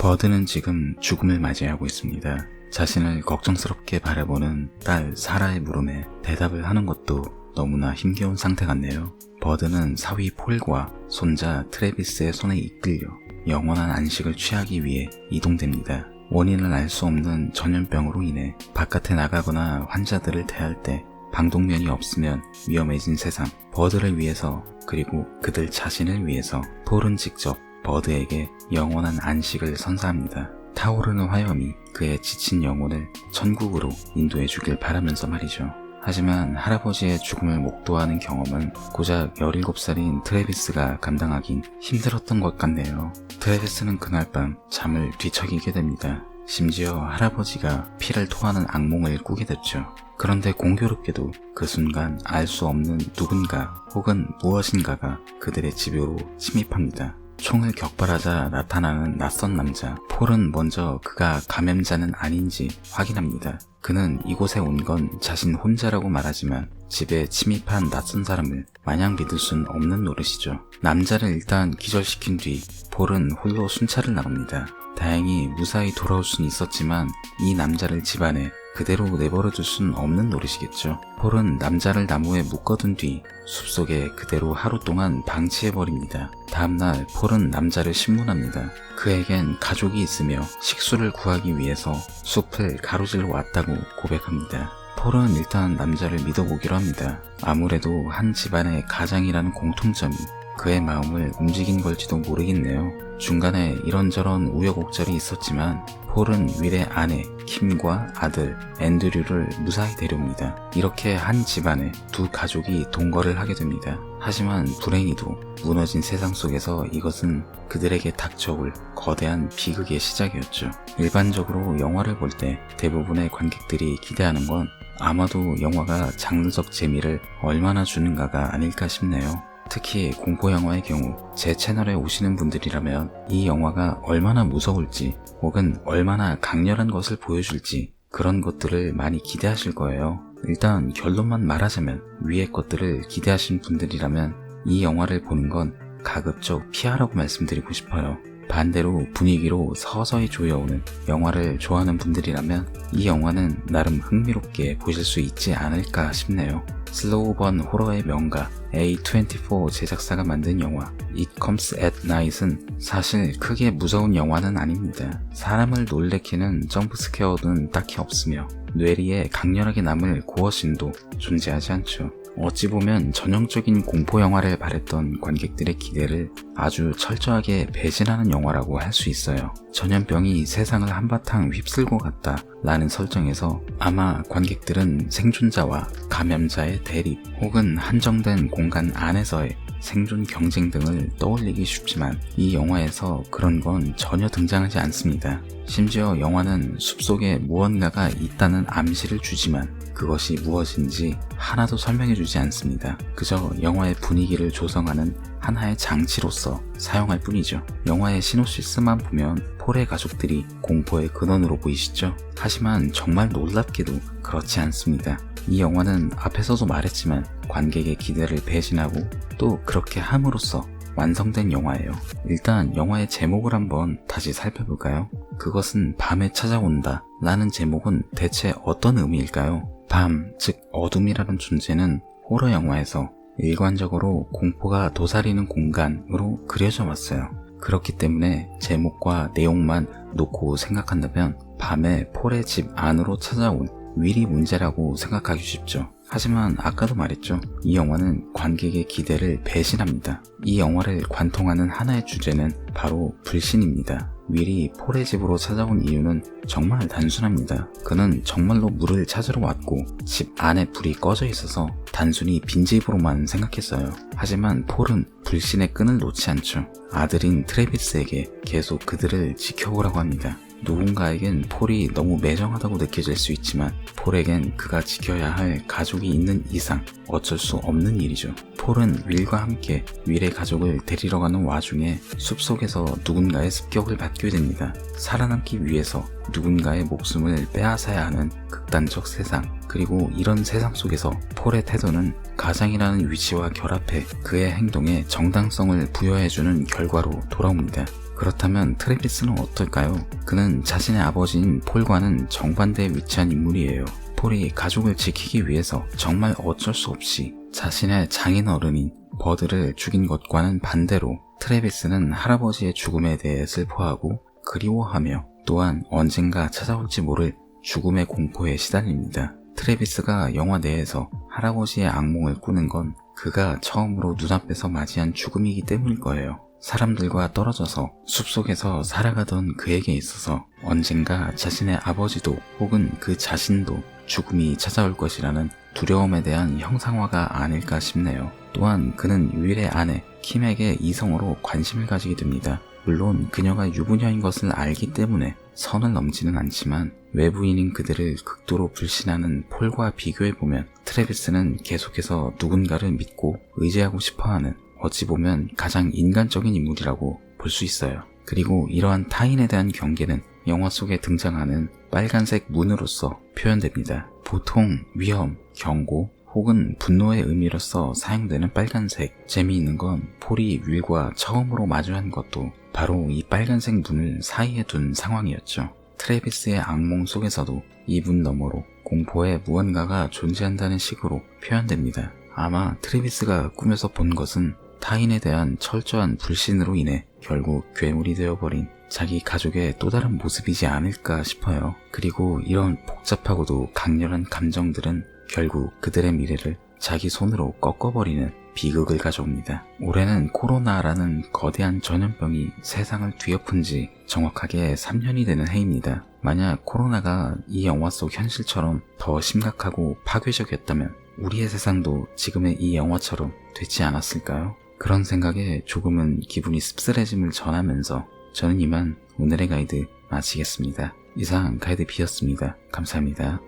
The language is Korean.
버드는 지금 죽음을 맞이하고 있습니다. 자신을 걱정스럽게 바라보는 딸 사라의 물음에 대답을 하는 것도 너무나 힘겨운 상태 같네요. 버드는 사위 폴과 손자 트래비스의 손에 이끌려 영원한 안식을 취하기 위해 이동됩니다. 원인을 알 수 없는 전염병으로 인해 바깥에 나가거나 환자들을 대할 때 방독면이 없으면 위험해진 세상, 버드를 위해서 그리고 그들 자신을 위해서 폴은 직접 버드에게 영원한 안식을 선사합니다. 타오르는 화염이 그의 지친 영혼을 천국으로 인도해 주길 바라면서 말이죠. 하지만 할아버지의 죽음을 목도하는 경험은 고작 17살인 트래비스가 감당하긴 힘들었던 것 같네요. 트래비스는 그날 밤 잠을 뒤척이게 됩니다. 심지어 할아버지가 피를 토하는 악몽을 꾸게 됐죠. 그런데 공교롭게도 그 순간 알 수 없는 누군가 혹은 무엇인가가 그들의 집으로 침입합니다. 총을 격발하자 나타나는 낯선 남자. 폴은 먼저 그가 감염자는 아닌지 확인합니다. 그는 이곳에 온 건 자신 혼자라고 말하지만 집에 침입한 낯선 사람을 마냥 믿을 순 없는 노릇이죠. 남자를 일단 기절시킨 뒤 폴은 홀로 순찰을 나갑니다. 다행히 무사히 돌아올 순 있었지만 이 남자를 집안에 그대로 내버려둘 순 없는 노릇이겠죠. 폴은 남자를 나무에 묶어둔 뒤 숲속에 그대로 하루 동안 방치해버립니다. 다음날 폴은 남자를 신문합니다. 그에겐 가족이 있으며 식수를 구하기 위해서 숲을 가로질러 왔다고 고백합니다. 폴은 일단 남자를 믿어보기로 합니다. 아무래도 한 집안의 가장이라는 공통점이 그의 마음을 움직인 걸지도 모르겠네요. 중간에 이런저런 우여곡절이 있었지만 폴은 윌의 아내 킴과 아들 앤드류를 무사히 데려옵니다. 이렇게 한 집안에 두 가족이 동거를 하게 됩니다. 하지만 불행히도 무너진 세상 속에서 이것은 그들에게 닥쳐올 거대한 비극의 시작이었죠. 일반적으로 영화를 볼 때 대부분의 관객들이 기대하는 건 아마도 영화가 장르적 재미를 얼마나 주는가가 아닐까 싶네요. 특히 공포영화의 경우 제 채널에 오시는 분들이라면 이 영화가 얼마나 무서울지 혹은 얼마나 강렬한 것을 보여줄지 그런 것들을 많이 기대하실 거예요. 일단 결론만 말하자면 위의 것들을 기대하신 분들이라면 이 영화를 보는 건 가급적 피하라고 말씀드리고 싶어요. 반대로 분위기로 서서히 조여오는 영화를 좋아하는 분들이라면 이 영화는 나름 흥미롭게 보실 수 있지 않을까 싶네요. 슬로우 번 호러의 명가 A24 제작사가 만든 영화 It Comes at Night은 사실 크게 무서운 영화는 아닙니다. 사람을 놀래키는 점프스퀘어는 딱히 없으며 뇌리에 강렬하게 남을 고어신도 존재하지 않죠. 어찌 보면 전형적인 공포영화를 바랬던 관객들의 기대를 아주 철저하게 배신하는 영화라고 할 수 있어요. 전염병이 세상을 한바탕 휩쓸고 갔다 라는 설정에서 아마 관객들은 생존자와 감염자의 대립 혹은 한정된 공간 안에서의 생존 경쟁 등을 떠올리기 쉽지만 이 영화에서 그런 건 전혀 등장하지 않습니다. 심지어 영화는 숲속에 무언가가 있다는 암시를 주지만 그것이 무엇인지 하나도 설명해주지 않습니다. 그저 영화의 분위기를 조성하는 하나의 장치로서 사용할 뿐이죠. 영화의 시놉시스만 보면 폴의 가족들이 공포의 근원으로 보이시죠? 하지만 정말 놀랍게도 그렇지 않습니다. 이 영화는 앞에서도 말했지만 관객의 기대를 배신하고 또 그렇게 함으로써 완성된 영화예요. 일단 영화의 제목을 한번 다시 살펴볼까요? 그것은 밤에 찾아온다 라는 제목은 대체 어떤 의미일까요? 밤, 즉 어둠이라는 존재는 호러 영화에서 일관적으로 공포가 도사리는 공간으로 그려져 왔어요. 그렇기 때문에 제목과 내용만 놓고 생각한다면 밤에 폴의 집 안으로 찾아온 윌이 문제라고 생각하기 쉽죠. 하지만 아까도 말했죠. 이 영화는 관객의 기대를 배신합니다. 이 영화를 관통하는 하나의 주제는 바로 불신입니다. 윌이 폴의 집으로 찾아온 이유는 정말 단순합니다. 그는 정말로 물을 찾으러 왔고 집 안에 불이 꺼져 있어서 단순히 빈집으로만 생각했어요. 하지만 폴은 불신의 끈을 놓지 않죠. 아들인 트래비스에게 계속 그들을 지켜보라고 합니다. 누군가에겐 폴이 너무 매정하다고 느껴질 수 있지만 폴에겐 그가 지켜야 할 가족이 있는 이상 어쩔 수 없는 일이죠. 폴은 윌과 함께 윌의 가족을 데리러 가는 와중에 숲속에서 누군가의 습격을 받게 됩니다. 살아남기 위해서 누군가의 목숨을 빼앗아야 하는 극단적 세상, 그리고 이런 세상 속에서 폴의 태도는 가장이라는 위치와 결합해 그의 행동에 정당성을 부여해주는 결과로 돌아옵니다. 그렇다면 트래비스는 어떨까요? 그는 자신의 아버지인 폴과는 정반대에 위치한 인물이에요. 폴이 가족을 지키기 위해서 정말 어쩔 수 없이 자신의 장인어른인 버드를 죽인 것과는 반대로 트래비스는 할아버지의 죽음에 대해 슬퍼하고 그리워하며 또한 언젠가 찾아올지 모를 죽음의 공포에 시달립니다. 트래비스가 영화 내에서 할아버지의 악몽을 꾸는 건 그가 처음으로 눈앞에서 맞이한 죽음이기 때문일 거예요. 사람들과 떨어져서 숲속에서 살아가던 그에게 있어서 언젠가 자신의 아버지도 혹은 그 자신도 죽음이 찾아올 것이라는 두려움에 대한 형상화가 아닐까 싶네요. 또한 그는 유일의 아내 킴에게 이성으로 관심을 가지게 됩니다. 물론 그녀가 유부녀인 것을 알기 때문에 선을 넘지는 않지만 외부인인 그들을 극도로 불신하는 폴과 비교해보면 트래비스는 계속해서 누군가를 믿고 의지하고 싶어하는 어찌 보면 가장 인간적인 인물이라고 볼 수 있어요. 그리고 이러한 타인에 대한 경계는 영화 속에 등장하는 빨간색 문으로서 표현됩니다. 보통 위험, 경고 혹은 분노의 의미로서 사용되는 빨간색. 재미있는 건 폴이 윌과 처음으로 마주한 것도 바로 이 빨간색 문을 사이에 둔 상황이었죠. 트래비스의 악몽 속에서도 이 문 너머로 공포의 무언가가 존재한다는 식으로 표현됩니다. 아마 트래비스가 꿈에서 본 것은 타인에 대한 철저한 불신으로 인해 결국 괴물이 되어버린 자기 가족의 또 다른 모습이지 않을까 싶어요. 그리고 이런 복잡하고도 강렬한 감정들은 결국 그들의 미래를 자기 손으로 꺾어버리는 비극을 가져옵니다. 올해는 코로나라는 거대한 전염병이 세상을 뒤엎은 지 정확하게 3년이 되는 해입니다. 만약 코로나가 이 영화 속 현실처럼 더 심각하고 파괴적이었다면 우리의 세상도 지금의 이 영화처럼 되지 않았을까요? 그런 생각에 조금은 기분이 씁쓸해짐을 전하면서 저는 이만 오늘의 가이드 마치겠습니다. 이상 가이드 B였습니다. 감사합니다.